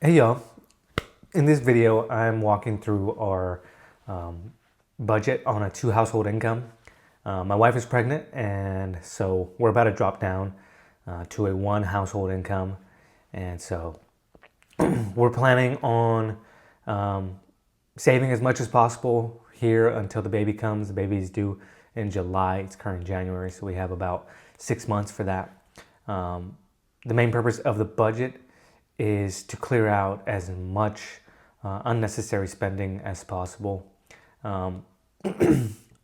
Hey y'all, in this video I'm walking through our budget on a two household income. My wife is pregnant and so we're about to drop down to a one household income, and so we're planning on saving as much as possible here until the baby comes. The baby is due in July, it's current January, so we have about 6 months for that. The main purpose of the budget is to clear out as much unnecessary spending as possible. Um,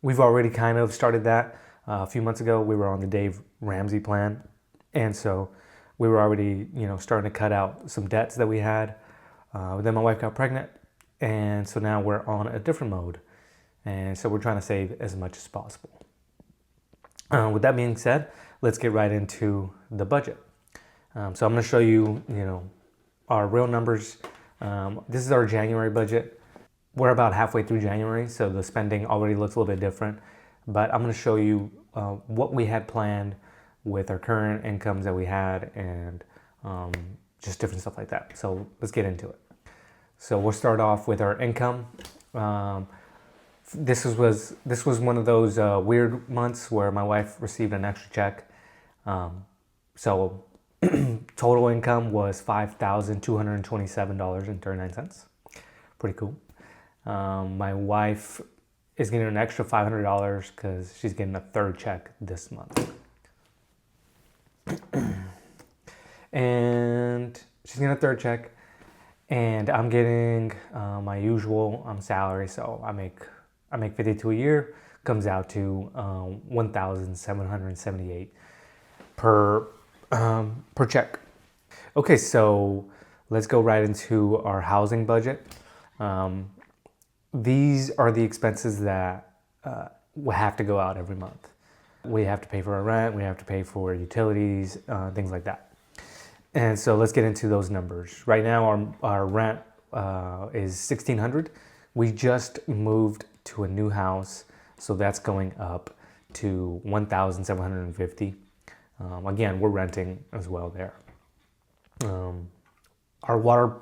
we've already kind of started that a few months ago. We were on the Dave Ramsey plan, and so we were already, starting to cut out some debts that we had. Then my wife got pregnant, and so now we're on a different mode, and so we're trying to save as much as possible. With that being said, let's get right into the budget. So I'm going to show you, our real numbers. This is our January budget. We're about halfway through January, so the spending already looks a little bit different. But I'm going to show you what we had planned with our current incomes that we had, and just different stuff like that. So let's get into it. So we'll start off with our income. This was one of those weird months where my wife received an extra check. So total income was $5,227.39. Pretty cool. My wife is getting an extra $500 because she's getting a third check this month. And she's getting a third check, and I'm getting my usual salary. So I make 52 a year. Comes out to 1,778 per check. Okay, so let's go right into our housing budget. These are the expenses that will have to go out every month. We have to pay for our rent, we have to pay for utilities, things like that. And so let's get into those numbers. Right now our rent is $1,600. We just moved to a new house, so that's going up to $1,750. Again, we're renting as well there. Our water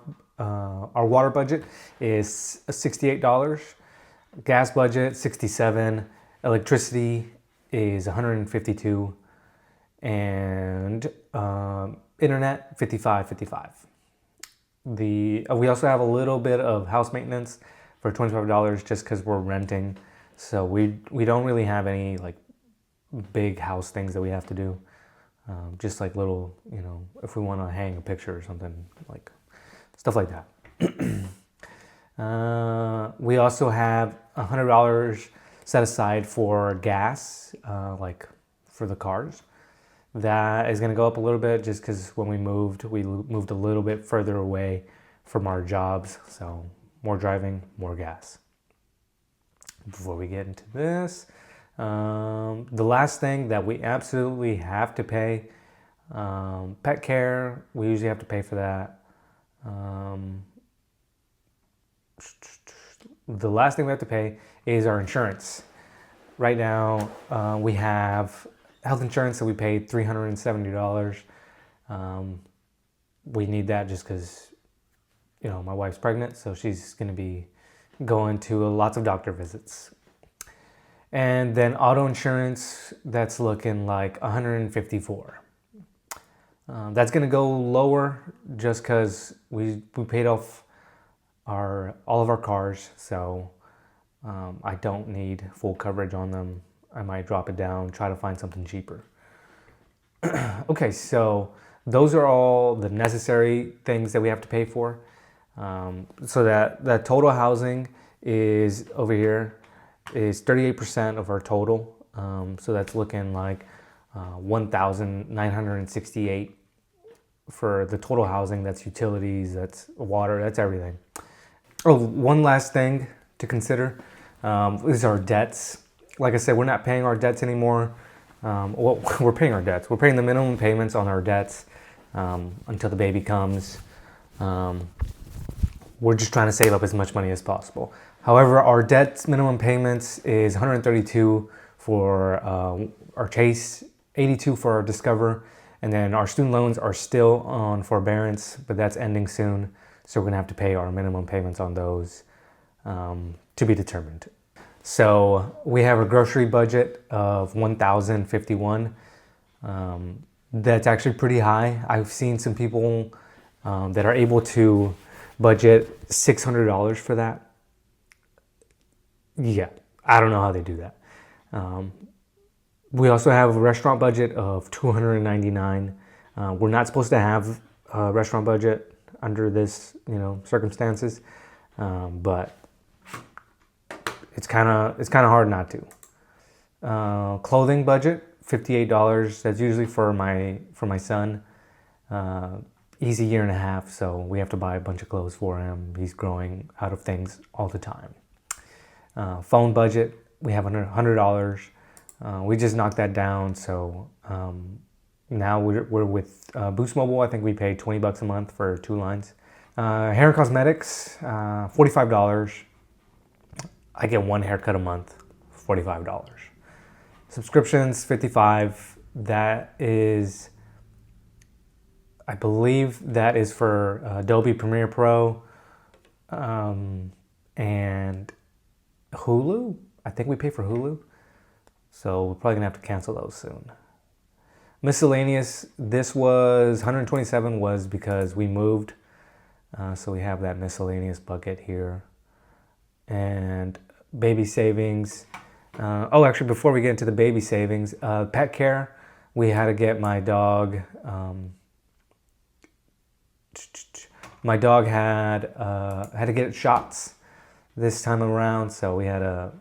budget is $68. Gas budget $67. Electricity is $152, and internet $55. We also have a little bit of house maintenance for $25 just because we're renting. So we don't really have any like big house things that we have to do. Just like little, if we want to hang a picture or something, like stuff like that. We also have $100 set aside for gas, like for the cars. That is going to go up a little bit just because when we moved a little bit further away from our jobs. So more driving, more gas. Before we get into this, the last thing that we absolutely have to pay, pet care, we usually have to pay for that. The last thing we have to pay is our insurance. Right now, we have health insurance that we paid $370. We need that just because, my wife's pregnant, so she's going to be going to lots of doctor visits. And then auto insurance, that's looking like $154. That's going to go lower just because we paid off all of our cars, so I don't need full coverage on them. I might drop it down, try to find something cheaper. Okay, so those are all the necessary things that we have to pay for. So that total housing is over here is 38% of our total. So that's looking like 1,968 for the total housing. That's utilities, that's water, that's everything. Oh, one last thing to consider is our debts. Like I said, we're not paying our debts anymore. We're paying our debts. We're paying the minimum payments on our debts until the baby comes. We're just trying to save up as much money as possible. However, our debt minimum payments is $132 for our Chase, $82 for our Discover, and then our student loans are still on forbearance, but that's ending soon. So we're gonna have to pay our minimum payments on those to be determined. So we have a grocery budget of $1,051. That's actually pretty high. I've seen some people that are able to budget $600 for that. Yeah, I don't know how they do that. We also have a restaurant budget of $299. We're not supposed to have a restaurant budget under this, circumstances, but it's kind of hard not to. Clothing budget $58. That's usually for my son. He's a year and a half, so we have to buy a bunch of clothes for him. He's growing out of things all the time. Phone budget, we have $100. We just knocked that down, so now we're with Boost Mobile. I think we pay $20 a month for 2 lines. Hair and cosmetics, $45. I get 1 haircut a month, $45. Subscriptions, $55. That is, I believe that is for Adobe Premiere Pro and Hulu. I think we pay for Hulu. So we're probably gonna have to cancel those soon. Miscellaneous, this was $127 was because we moved. So we have that miscellaneous bucket here. And baby savings. Actually, before we get into the baby savings, pet care, we had to get my dog. My dog had to get shots this time around, so we had a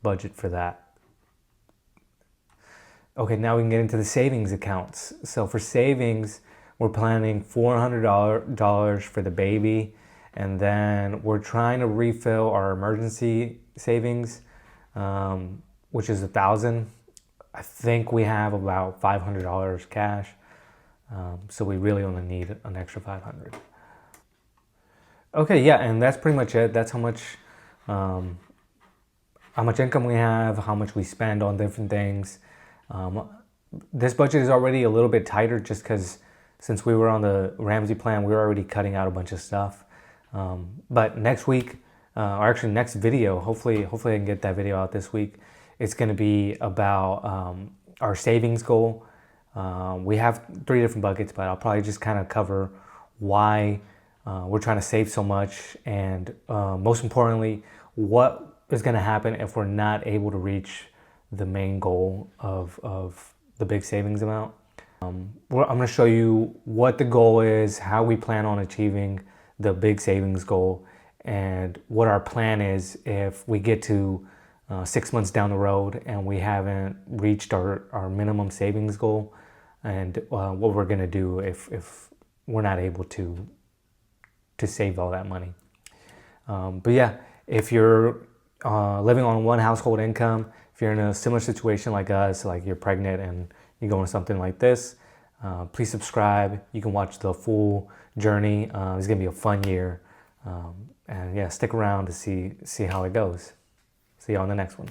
budget for that. Okay, now we can get into the savings accounts. So for savings, we're planning $400 for the baby, and then we're trying to refill our emergency savings, which is $1,000. I think we have about $500 cash, so we really only need an extra $500. Okay, yeah, and that's pretty much it. That's how much income we have, how much we spend on different things. This budget is already a little bit tighter just because since we were on the Ramsey plan, we were already cutting out a bunch of stuff. But next week, or actually next video, hopefully I can get that video out this week. It's going to be about our savings goal. We have 3 different buckets, but I'll probably just kind of cover why we're trying to save so much, and most importantly, what is going to happen if we're not able to reach the main goal of the big savings amount. I'm going to show you what the goal is, how we plan on achieving the big savings goal, and what our plan is if we get to 6 months down the road and we haven't reached our minimum savings goal, and what we're going to do if we're not able to save all that money. But yeah, if you're living on one household income, if you're in a similar situation like us, like you're pregnant and you're going to something like this, please subscribe. You can watch the full journey. It's gonna be a fun year, and yeah, stick around to see how it goes. See you on the next one.